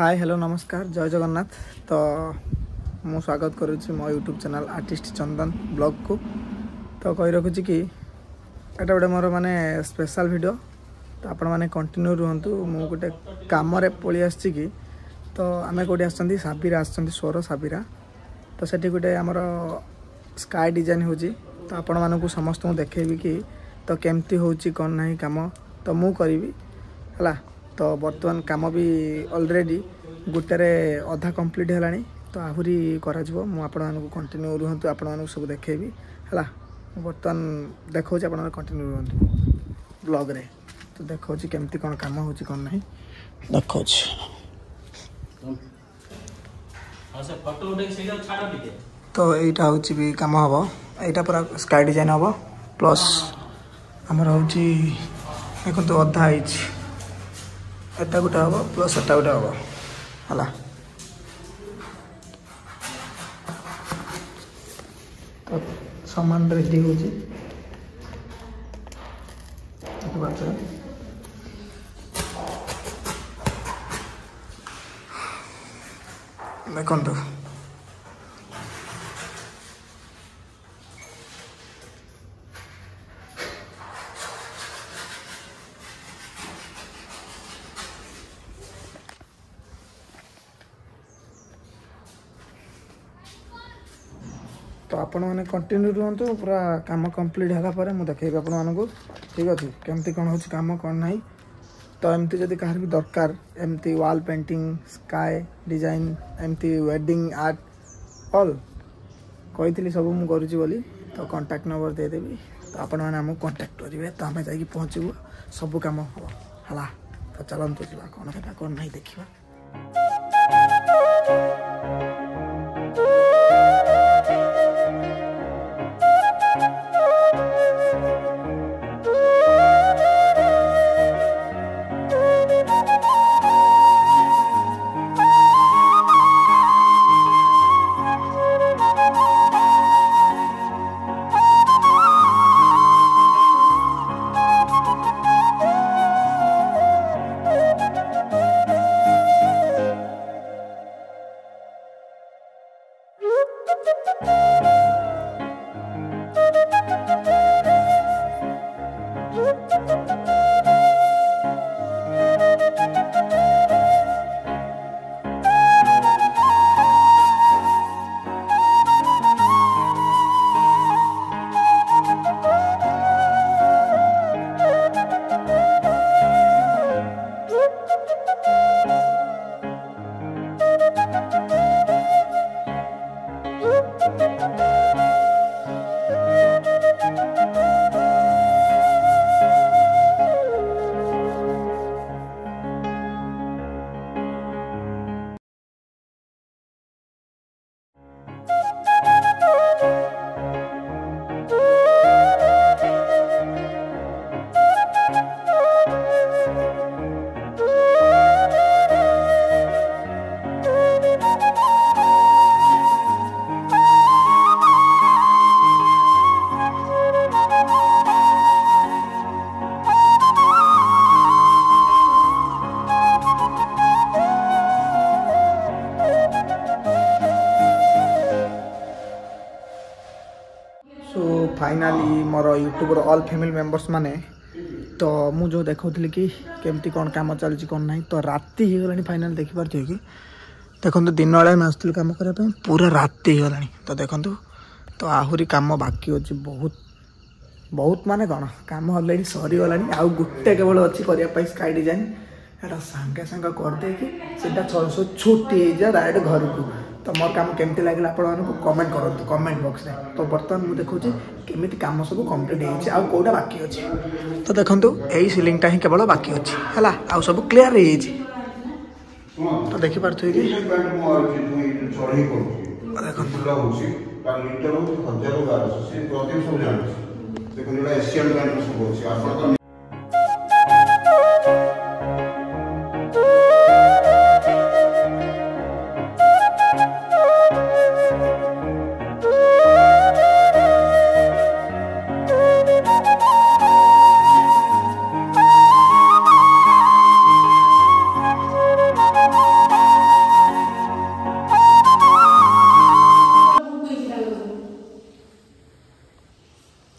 Hi hello नमस्कार जय जगन्नाथ। तो मु स्वागत करुच्ची मो यूट्यूब चैनल आर्टिस्ट चंदन ब्लॉग को। तो कही रखुच्छी कि एटा गोटे मोर माने स्पेशल वीडियो। तो आपण मैंने कंटिन्यू रुहतु। मु गोटे कम पलि आसी कि तो आम कौटी आसछंती साबिरा आसछंती स्वर साबिरा। तो सेठी गोटे आमर स्काई डिजाइन होची। तो आपण मानकु समस्त देखेबी कि तो केमती होची कौन नहीं काम तो मु करिवि हला। तो बर्तमान काम भी ऑलरेडी गोटे अधा कंप्लीट है। तो आहरी करा मु आपण मानकु कंटिन्यू रुहतु आपण मानकु सब देखेबी हला। बर्तमान देखौ आपण कंटिन्यू रुहतु ब्लॉग रे। तो देखौ केमती कौन काम होची कौन नहीं देखौ। तो एटा होची भी काम हबो। एटा पूरा स्काई डिजाइन हबो प्लस हमर होची देखो तो अधा आइछ। एटा गोटे हम प्लस एटा गोटे हम है। तो सामान रेडी हो देखो। तो आपण मैंने कंटिन्यू रुहतु पूरा काम कंप्लीट है मुझे देखेबी आपण मानकु। ठीक अच्छे केमती कौन हो काम कौन नहीं। तो एमती जदि कहार भी दरकार एमती वॉल पेंटिंग स्काई डिजाइन एमती वेडिंग आर्ट ऑल कही सब मुझे करुच्ची बोली। तो कांटेक्ट नंबर देदेवी। तो आपण मैंने आमको कांटेक्ट करेंगे। तो आम जा पहुँचू सब कम हम है। तो चलते जा कौन क्या कौन नहीं देखा। फाइनाली मोर यूट्यूब ऑल फैमिली मेंबर्स माने तो मुझे देखी कि केमती कौन काम चलती कौन नहीं। तो राति हो गला फाइनाल देखिपारे कि देखो दिन वाले मैं आसलु कम करने पूरा राति हो गला। तो देखो तो आहरी कम बाकी अच्छे बहुत बहुत माने कौन कम अलरेडी सरीगला। आउ गोटे केवल अच्छी करने स्काई डिजाइन एटा सांगे सांगे करदे कि छुट्टी हो जाए डायरेक्ट घर को। तो मोर काम केमती लगे आपको कमेंट करूँ कमेंट बॉक्स में। तो बर्तमान मुझे देखुची केमिति काम सब कंप्लीट हो कौटा बाकी अच्छे। तो देखो यही सिलिंगटा ही केवल बाकी अच्छे है आउ सब क्लीयर हो। तो देखिपारे कि देखो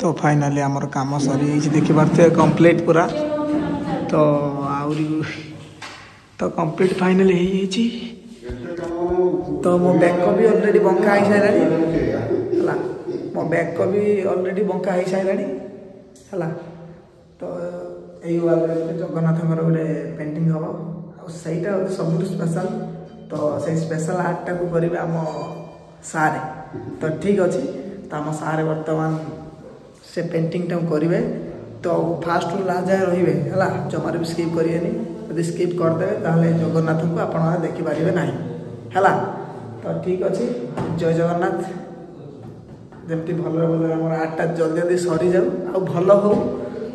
तो फाइनाली आमर काम सरी देखिपे कंप्लीट पूरा तो आउरी तो कंप्लीट फाइनाली तो मो बैग को भी ऑलरेडी बंका हो सारा है मो बैग को भी ऑलरेडी बंका हो सारा है तो यही वाले जगन्नाथ गोटे पेंटिंग हम आईटा सब स्पेशल तो से स्पेशल आर्टा को करेंगे आम सारे तो ठीक अच्छे तो आम सारे बर्तमान से पेंटिंग टाइम करेंगे तो फास्ट रु लास्ट जाए रे है जमार भी स्किप करेंगे यदि स्किप करदे ताहले जगन्नाथ को आप देखिपारे ना है तो ठीक अच्छे जय जगन्नाथ जमती भल भल आम आर्टा जल्दी जल्दी सरी जाऊ आ भल हो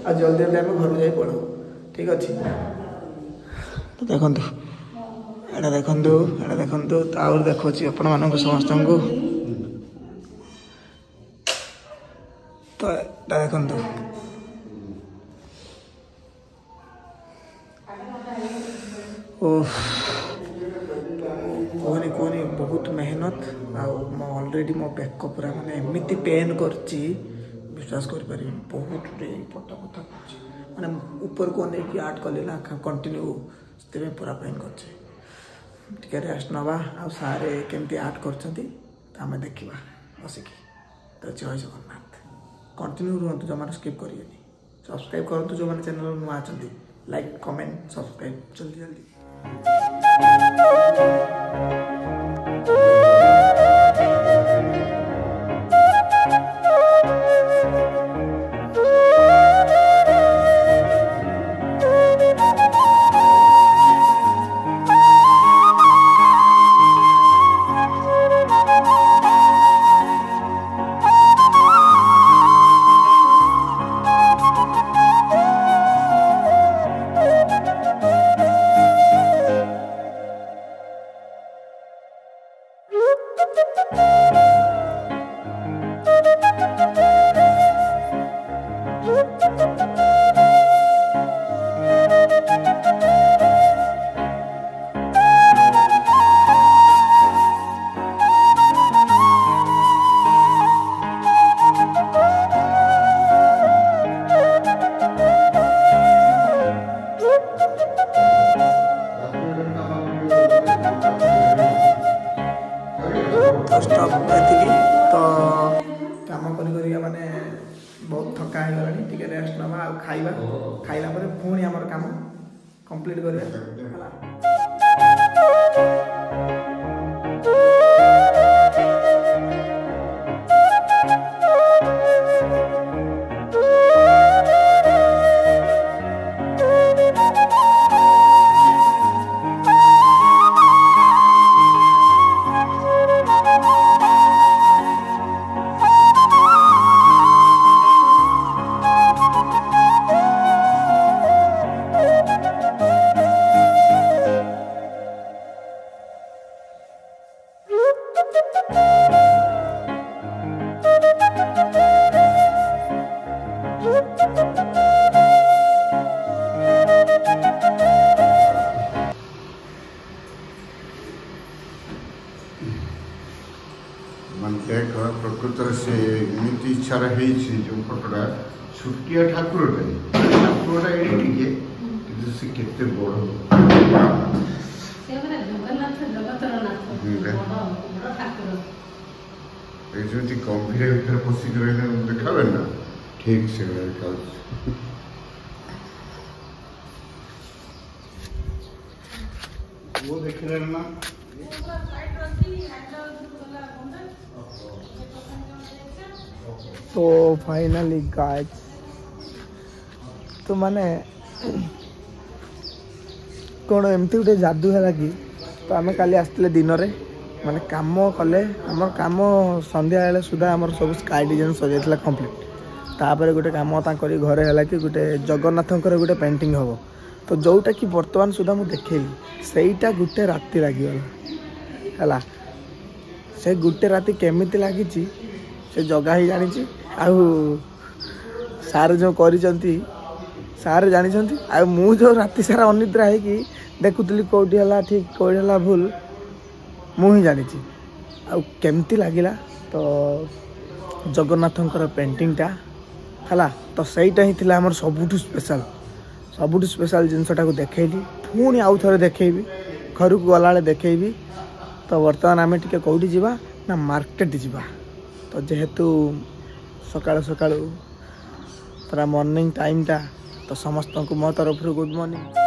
आ जल्दी जल्दी आम घर जा पढ़ू ठीक अच्छे तो देखु एटा देखु तो आउर देखो आपण मानक समस्त को तो एटा देखु कहनी कहनी बहुत मेहनत ऑलरेडी मो बैक को पूरा माने एमती पेन करची विश्वास कर पारि बहुत पटा पता माने ऊपर को नहीं आर्ट कले ना कंटिन्यू तेरे पूरा पेन करछे टिके रेस्ट नवा आ सारे केमती आर्ट करछंती आमे देखिबा बसिकी तो जय जगन्नाथ कंटिन्यू रहंतु जमार स्किप करियनी सब्सक्राइब करंतु जो माने चैनल नु आछंती लाइक कमेंट सब्सक्राइब जल्दी जल्दी स्टॉप तो काम कर माने बहुत थका हो गला टिके रेस्ट नवा खाइबा खाइला पर पुणी हमर काम कंप्लीट करबा प्रकृत से एमती इच्छा रही जो फटोटा छुटिया ठाकुरटे ठाकुरटा ये से केते बड़ गंभीर भर पशिक रही देखा ना ठीक से वो देख रहे ना तो फाइनली गाइस तो माने कौन एमती गोटे जादू है कि तो आम काली आसते दिन में माने काम कले आम कम संध्या बेले सुधा आम सब स्काई डिजाइन सजाइला कंप्लीट तापर गोटे कम घरे है कि गोटे जगन्नाथंकर गोटे पेंटिंग हम तो जोटा कि बर्तमान सुधा मुझे देखेली सहीटा गोटे राति लगिगला है से गोटे राति केमिति लगी से जगह ही जानी सार जो करिसंती सार जानी आ मु जो राति सारा अनिद्रा है कि देखुली कौटी है ठीक कौटी है भूल मु ही जानी आमती लगिला तो जगन्नाथंकर पेंटिंगटा है तो सहीटा ही थिला हमर सबुठु स्पेशल जिनसटाको देखैली पुणी आउ थरे देखैबी घर को गला देखैबी। तो बर्तमान आम टे कौटी जावा ना मार्केट जावा। तो जेहेतु सकाळु सकाळु पूरा मॉर्निंग टाइम टा तो समस्त को मो तरफ गुड मॉर्निंग।